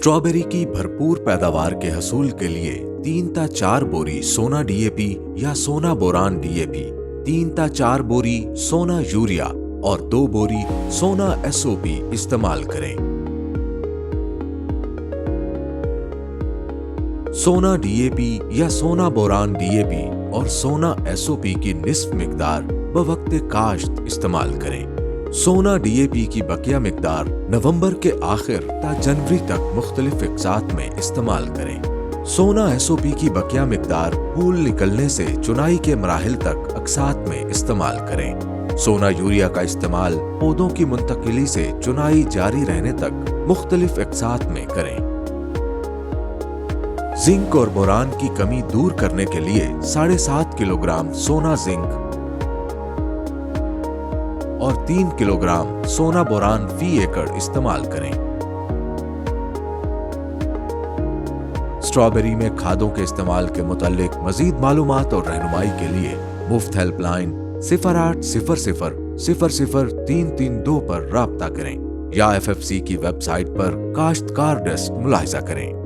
Strawberry की भरपूर पैदावार के हसूल के लिए 3 ता 4 बोरी सोना डीएपी या सोना बोरान डीएपी, 3 ता 4 बोरी सोना यूरिया और 2 बोरी सोना एसओपी इस्तेमाल करें। सोना डीएपी या सोना बोरान डीएपी और सोना एसओपी की निस्फ मिकदार बवक्त काश्त इस्तेमाल करें। सोना डीएपी की बकिया मिकदार नवंबर के आखिर ता जनवरी तक मुख्तलिफ इक़सात में इस्तेमाल करें। सोना एसओपी की बकिया मिकदार फूल निकलने से चुनाई के मराहिल तक अक़सात में इस्तेमाल करें। सोना यूरिया का इस्तेमाल पौधों की मुंतकिली से चुनाई जारी रहने तक मुख्तलिफ इक़सात में करें। जिंक और बोरान की कमी दूर करने के लिए 7.5 किलोग्राम सोना जिंक और 3 किलोग्राम सोना बोरान फी एकड़ इस्तेमाल करें। स्ट्रॉबेरी में खादों के इस्तेमाल के मुतालिक मजीद मालूमात और रहनुमाई के लिए मुफ्त हेल्पलाइन 0800000332 पर राब्ता करें या FFC की वेबसाइट पर काश्तकार डेस्क मुलाहिजा करें।